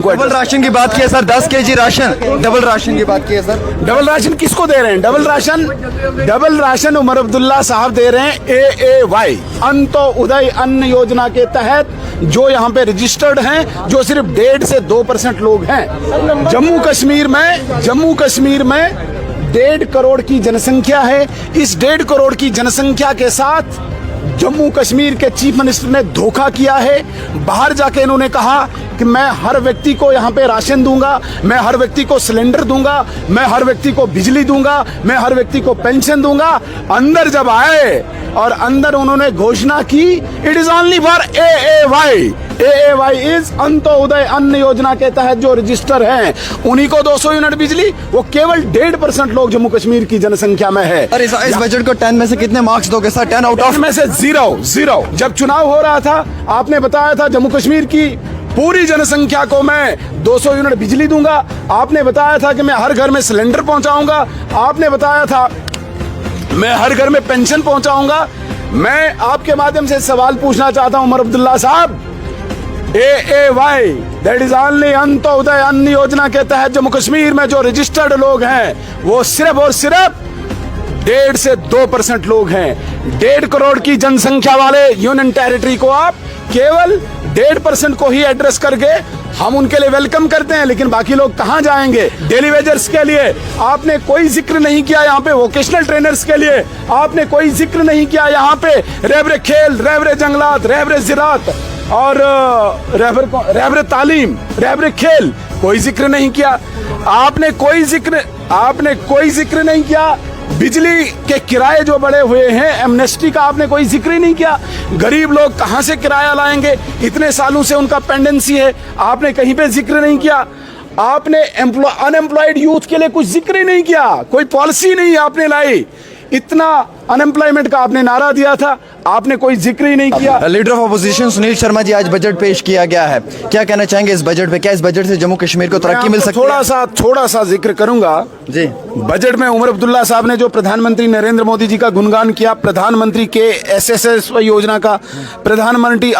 Double ration की बात की है sir, 10 KG ration, double ration की बात की है सर। डबल राशन किसको दे रहे हैं? डबल राशन उमर अब्दुल्ला साहब दे रहे हैं AAY अंत्योदय अन्न योजना के तहत, जो यहाँ पे रजिस्टर्ड हैं, जो सिर्फ 1.5 से 2% लोग हैं। जम्मू कश्मीर में 1.5 करोड़ की जनसंख्या है। इस 1.5 करोड़ की जनसंख्या के साथ जम्मू कश्मीर के चीफ मिनिस्टर ने धोखा किया है। बाहर जाके इन्होंने कहा कि मैं हर व्यक्ति को यहाँ पे राशन दूंगा, मैं हर व्यक्ति को सिलेंडर दूंगा, मैं हर व्यक्ति को बिजली दूंगा, मैं हर व्यक्ति को पेंशन दूंगा। अंदर जब आए और अंदर उन्होंने घोषणा की, it is only for AAY is Antyodaya अन्न योजना के तहत जो रजिस्टर हैं उन्हीं को 200 यूनिट बिजली। वो केवल 1.5% लोग जम्मू कश्मीर की जनसंख्या में है। और इस बजट को 10 में से कितने मार्क्स दोगे सर? 10 आउट ऑफ में से 0। जब चुनाव हो रहा था आपने बताया था जम्मू कश्मीर की पूरी जनसंख्या को मैं 200 यूनिट बिजली दूंगा। आपने बताया था कि मैं हर घर में सिलेंडर पहुंचाऊंगा। आपने बताया था मैं हर घर में पेंशन पहुंचाऊंगा। मैं आपके माध्यम से सवाल पूछना चाहता हूं उमर अब्दुल्ला साहब, AAY that is only Antyodaya अन्न योजना के तहत जम्मू कश्मीर में जो रजिस्टर्ड लोग हैं वो सिर्फ और सिर्फ 1.5 से 2% लोग हैं। 1.5 करोड़ की जनसंख्या वाले यूनियन टेरिटरी को आप केवल 1.5% को ही एड्रेस करके हम उनके लिए वेलकम करते हैं, लेकिन बाकी लोग कहां जाएंगे? डेली वेजर्स के लिए आपने कोई जिक्र नहीं किया। यहाँ पे वोकेशनल ट्रेनर्स के लिए आपने कोई जिक्र नहीं किया। यहाँ पे रहबरे खेल, रहबरे जंगलात, रहबरे जिरात और रहबरे तालीम, रहबरे खेल, कोई जिक्र नहीं किया। आपने कोई जिक्र नहीं किया। बिजली के किराए जो बढ़े हुए हैं, एमनेस्टी का आपने कोई जिक्र ही नहीं किया। गरीब लोग कहां से किराया लाएंगे? इतने सालों से उनका पेंडेंसी है, आपने कहीं पे जिक्र नहीं किया। आपने अनएम्प्लॉयड यूथ के लिए कुछ जिक्र ही नहीं किया, कोई पॉलिसी नहीं आपने लाई। इतना अनएम्प्लॉयमेंट का आपने नारा दिया था, आपने कोई जिक्र ही नहीं किया। Leader of opposition Sunil Sharma ji, आज बजट पेश किया गया है, क्या कहना चाहेंगे इस बजट पे? क्या इस बजट से जम्मू कश्मीर को तरक्की मिल सकती है? थोड़ा सा जिक्र करूंगा जी। बजट में उमर अब्दुल्ला साहब ने जो प्रधानमंत्री नरेंद्र मोदी जी का गुणगान किया, प्रधानमंत्री के SSS योजना का, प्रधानमंत्री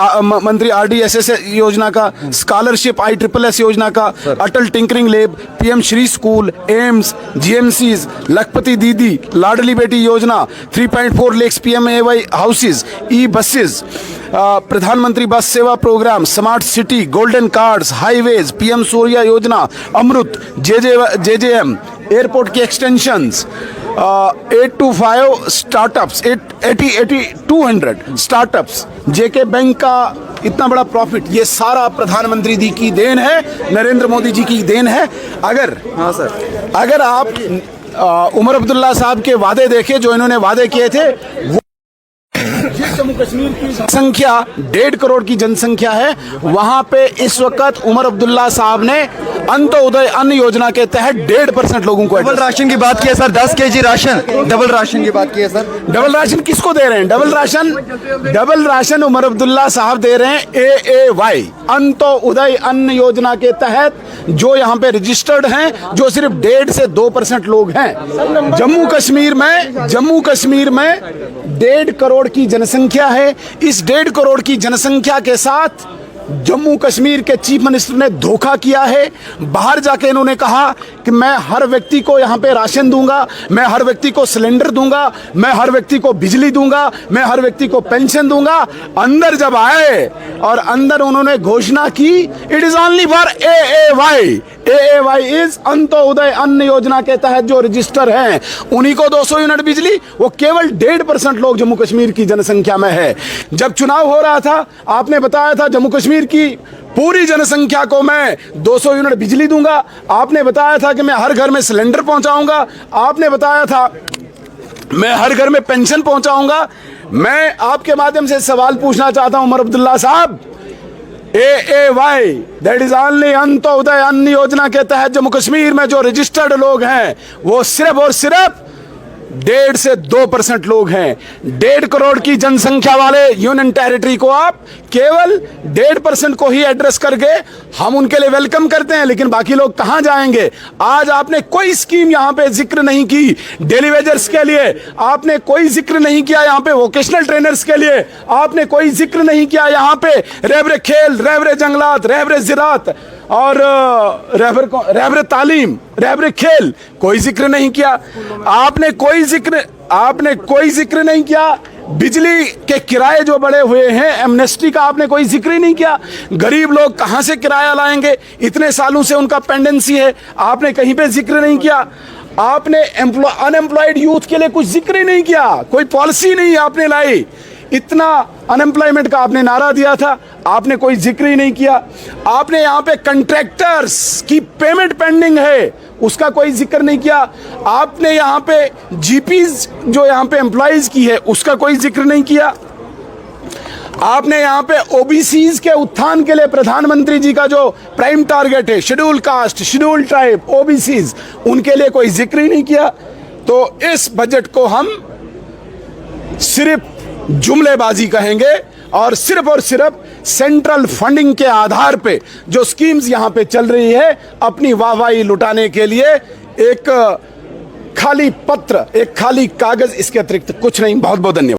RDSS योजना का, स्कॉलरशिप ISSS योजना का, Atal tinkering lab, PM Shri school, AIIMS, GMCs, Lakhpati दीदी, लाडली बेटी योजना, 3.4 लाख PMAY हाउसेज, बसेस, प्रधानमंत्री बस सेवा program, smart city, golden cards, highways, PM Surya योजना, अमृत, JJM, एयरपोर्ट की extensions, 825 startups, 200 startups, JK bank का इतना बड़ा प्रॉफिट, ये सारा प्रधानमंत्री जी की देन है, नरेंद्र मोदी जी की देन है। अगर आप उमर अब्दुल्ला साहब के वादे देखे, जो इन्होंने वादे किए थे, वो जम्मू कश्मीर की संख्या 1.5 करोड़ की जनसंख्या है, वहां पे इस वक्त उमर अब्दुल्ला साहब ने अंत्योदय अन्न योजना के तहत 1.5% लोगों को डबल राशन की बात की है sir, 10 KG ration, double ration की बात की है सर। डबल राशन किसको दे रहे हैं? डबल राशन उमर अब्दुल्ला साहब दे रहे हैं AAY अंत्योदय अन्न योजना के तहत, जो यहाँ पे रजिस्टर्ड हैं, जो सिर्फ 1.5 से 2% लोग हैं। जम्मू कश्मीर में 1.5 करोड़ की जनसंख्या है। इस 1.5 करोड़ की जनसंख्या के साथ जम्मू कश्मीर के चीफ मिनिस्टर ने धोखा किया है। बाहर जाके इन्होंने कहा कि मैं हर व्यक्ति को यहाँ पे राशन दूंगा, मैं हर व्यक्ति को सिलेंडर दूंगा, मैं हर व्यक्ति को बिजली दूंगा, मैं हर व्यक्ति को पेंशन दूंगा। अंदर जब आए और अंदर उन्होंने घोषणा की, it is only for AAY is Antyodaya अन्न योजना के तहत जो रजिस्टर हैं उन्हीं को 200 यूनिट बिजली। वो केवल 1.5% लोग जम्मू कश्मीर की जनसंख्या में है। जब चुनाव हो रहा था आपने बताया था जम्मू कश्मीर की पूरी जनसंख्या को मैं 200 यूनिट बिजली दूंगा। आपने बताया था कि मैं हर घर में सिलेंडर पहुंचाऊंगा। आपने बताया था मैं हर घर में पेंशन पहुंचाऊंगा। मैं आपके माध्यम से सवाल पूछना चाहता हूं उमर अब्दुल्ला साहब, AAY that is only Antyodaya अन्न योजना के तहत जम्मू कश्मीर में जो रजिस्टर्ड लोग हैं वो सिर्फ और सिर्फ 1.5 से 2% लोग हैं। 1.5 करोड़ की जनसंख्या वाले यूनियन टेरिटरी को आप केवल 1.5% को ही एड्रेस करके हम उनके लिए वेलकम करते हैं, लेकिन बाकी लोग कहां जाएंगे? आज आपने कोई स्कीम यहां पे जिक्र नहीं की। डेली वेजर्स के लिए आपने कोई जिक्र नहीं किया। यहां पे वोकेशनल ट्रेनर्स के लिए आपने कोई जिक्र नहीं किया। यहां पे रहबरे खेल, रहबरे जंगलात, रहबरे जिरात और रहबर तालीम, रहबर खेल, कोई जिक्र नहीं किया आपने। कोई जिक्र नहीं किया। बिजली के किराए जो बढ़े हुए हैं, एमनेस्टी का आपने कोई जिक्र ही नहीं किया। गरीब लोग कहां से किराया लाएंगे, इतने सालों से उनका पेंडेंसी है, आपने कहीं पे जिक्र नहीं किया। आपने अनएम्प्लॉयड यूथ के लिए कुछ जिक्र ही नहीं किया, कोई पॉलिसी नहीं आपने लाई। इतना अनएम्प्लॉयमेंट का आपने नारा दिया था, आपने कोई जिक्र ही नहीं किया। आपने यहाँ पे कंट्रैक्टर्स की पेमेंट पेंडिंग है, उसका कोई जिक्र नहीं किया। आपने यहाँ पे जीपीज जो यहाँ पे एम्प्लॉइज की है, उसका कोई जिक्र नहीं किया। आपने यहाँ पे ओबीसीज के उत्थान के लिए प्रधानमंत्री जी का जो प्राइम टारगेट है, schedule caste, schedule tribe, OBCs, उनके लिए कोई जिक्र ही नहीं किया। तो इस बजट को हम सिर्फ जुमलेबाजी कहेंगे और सिर्फ सेंट्रल फंडिंग के आधार पे जो स्कीम्स यहां पे चल रही है, अपनी वाहवाही लुटाने के लिए एक खाली पत्र, एक खाली कागज, इसके अतिरिक्त कुछ नहीं। बहुत बहुत धन्यवाद।